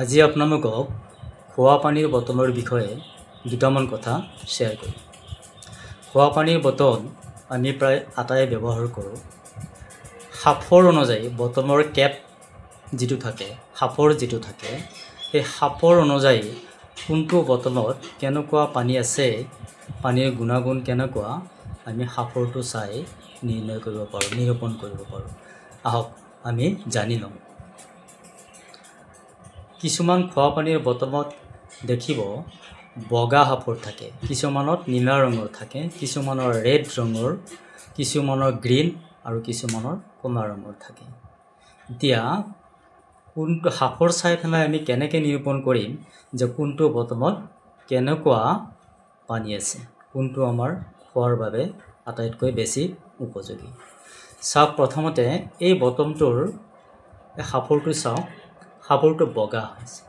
আজি আপোনালোকক খোৱা পানীৰ বটলৰ বিষয়ে দুটামান কথা শ্বেয়াৰ কৰিম। খোৱা পানীৰ বটল আমি প্ৰায় আটাই ব্যৱহাৰ কৰোঁ। সাফৰ অনুযায়ী বটলৰ কেপ যিটো থাকে, সাফৰ যিটো থাকে, সেই সাফৰ অনুযায়ী কোনটো বটলত কেনেকুৱা পানী আছে, পানীৰ গুণাগুণ কেনেকুৱা, আমি সাফৰটো চাই নিৰ্ণয় কৰিব পাৰোঁ, নিৰূপণ কৰিব পাৰোঁ। আহক আমি জানি লওঁ। কিছুমান খোৱা পানীৰ বটলত দেখিব বগা সাফৰ থাকে, কিছুমানত নীলা ৰঙৰ থাকে, কিছুমানৰ ৰেড ৰঙৰ, কিছুমানৰ গ্ৰীণ আৰু কিছুমানৰ কমলা ৰঙৰ থাকে। এতিয়া কোনটো সাফৰ চাই পেলাই আমি কেনেকৈ নিৰূপণ কৰিম যে কোনটো বটলত কেনেকুৱা পানী আছে, কোনটো আমাৰ খোৱাৰ বাবে আটাইতকৈ বেছি উপযোগী। চাওক, প্ৰথমতে এই বটলটোৰ সাফৰটো চাওক, সাফৰটো বগা হৈছে।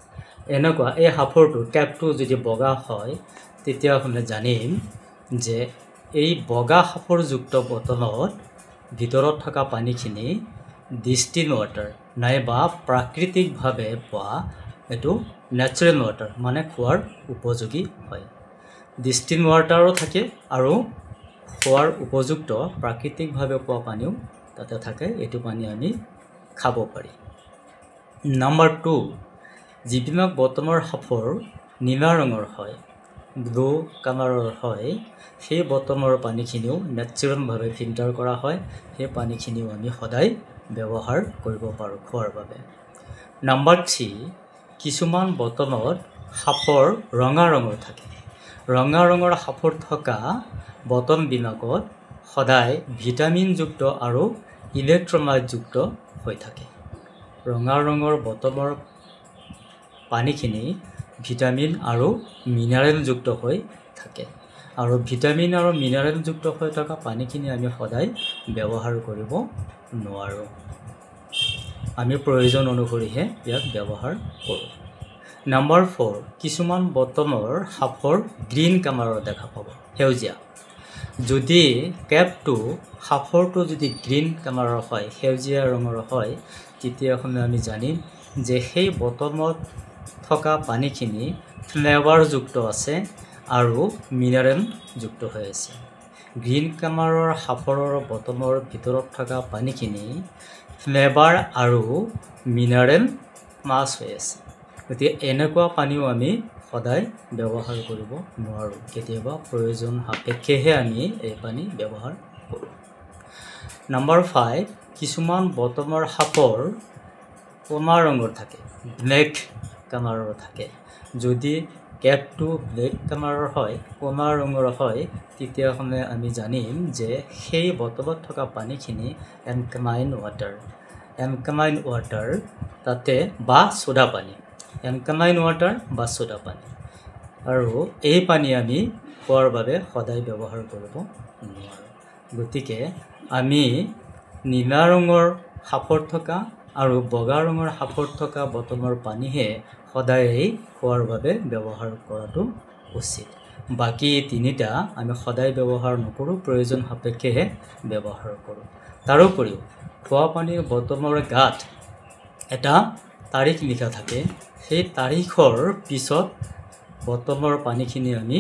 এনেকুৱা এই সাফৰটো কেপটো যদি বগা হয় তেতিয়াহ'লে জানিম যে এই বগা সাফৰযুক্ত বটলত ভিতৰত থকা পানীখিনি ডিষ্টিল ৱাটাৰ নাইবা প্ৰাকৃতিকভাৱে পোৱা এইটো নেচাৰেল ৱাটাৰ, মানে খোৱাৰ উপযোগী হয়। ডিষ্টিল ৱাটাৰো থাকে আৰু খোৱাৰ উপযুক্ত প্ৰাকৃতিকভাৱে পোৱা পানীও তাতে থাকে। এইটো পানী আমি খাব পাৰি। নাম্বাৰ 2, যিবিলাক বটলৰ সাফৰ নীলা ৰঙৰ হয়, ব্লু কালাৰৰ হয়, সেই বটলৰ পানীখিনিও নেচাৰেলভাৱে ফিল্টাৰ কৰা হয়। সেই পানীখিনিও আমি সদায় ব্যৱহাৰ কৰিব পাৰোঁ খোৱাৰ বাবে। নাম্বাৰ 3, কিছুমান বটলত সাফৰ ৰঙা ৰঙৰ থাকে। ৰঙা ৰঙৰ সাফৰ থকা বটলবিলাকত সদায় ভিটামিনযুক্ত আৰু ইলেক্ট্ৰলাইটযুক্ত হৈ থাকে। ৰঙা ৰঙৰ বটলৰ পানীখিনি ভিটামিন আৰু মিনাৰেলযুক্ত হৈ থাকে, আৰু ভিটামিন আৰু মিনাৰেলযুক্ত হৈ থকা পানীখিনি আমি সদায় ব্যৱহাৰ কৰিব নোৱাৰোঁ। আমি প্ৰয়োজন অনুসৰিহে ইয়াক ব্যৱহাৰ কৰোঁ। নাম্বাৰ 4, কিছুমান বটলৰ সাফৰ গ্ৰীণ কালাৰৰ দেখা পাব, সেউজীয়া। যদি কেপটো সাফৰটো যদি গ্ৰীণ কালাৰৰ হয়, সেউজীয়া ৰঙৰ হয়, তেতিয়াহ'লে আমি জানিম যে সেই বটলত থকা পানীখিনি ফ্লেভাৰযুক্ত আছে আৰু মিনাৰেলযুক্ত হৈ আছে। গ্ৰীণ কালাৰৰ সাফৰৰ বটলৰ ভিতৰত থকা পানীখিনি ফ্লেভাৰ আৰু মিনাৰেল প্লাছ হৈ আছে। গতিকে এনেকুৱা পানীও আমি সদায় ব্যৱহাৰ কৰিব নোৱাৰোঁ। কেতিয়াবা প্ৰয়োজন সাপেক্ষেহে আমি এই পানী ব্যৱহাৰ কৰোঁ। নাম্বাৰ 5, কিছুমান বটলৰ সাফৰ কমলা ৰঙৰ থাকে, ব্লেক কালাৰৰ থাকে। যদি কেপটো ব্লেক কালাৰৰ হয়, কমলা ৰঙৰ হয়, তেতিয়াহ'লে আমি জানিম যে সেই বটলত থকা পানীখিনি এলকালাইন ৱাটাৰ, এলকালাইন ৱাটাৰ তাতে বা চ'ডা পানী, এলকালাইন ৱাটাৰ বা চ'ডা পানী। আৰু এই পানী আমি খোৱাৰ বাবে সদায় ব্যৱহাৰ কৰিব নোৱাৰোঁ। গতিকে আমি নীলা ৰঙৰ সাফৰ থকা আৰু বগা ৰঙৰ সাফৰ থকা বটলৰ পানীহে সদায়েই খোৱাৰ বাবে ব্যৱহাৰ কৰাটো উচিত। বাকী তিনিটা আমি সদায় ব্যৱহাৰ নকৰোঁ, প্ৰয়োজন সাপেক্ষেহে ব্যৱহাৰ কৰোঁ। তাৰোপৰিও খোৱা পানীৰ বটলৰ গাত এটা তাৰিখ লিখা থাকে। সেই তাৰিখৰ পিছত বটলৰ পানীখিনি আমি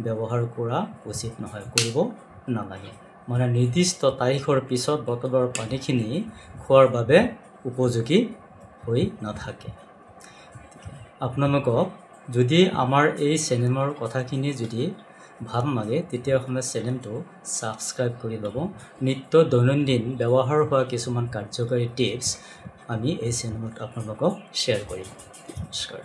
ব্যৱহাৰ কৰা উচিত নহয়, কৰিব নালাগে। মানে নিৰ্দিষ্ট তাৰিখৰ পিছত বটলৰ পানীখিনি খোৱাৰ বাবে উপযোগী হৈ নাথাকে। আপোনালোকক যদি আমাৰ এই চেনেলৰ কথাখিনি যদি ভাল লাগে তেতিয়াহ'লে চেনেলটো ছাবস্ক্ৰাইব কৰি ল'ব। নিত্য দৈনন্দিন ব্যৱহাৰ হোৱা কিছুমান কাৰ্যকৰী টিপছ আমি এই চেনেলত আপোনালোকক শ্বেয়াৰ কৰিম। নমস্কাৰ।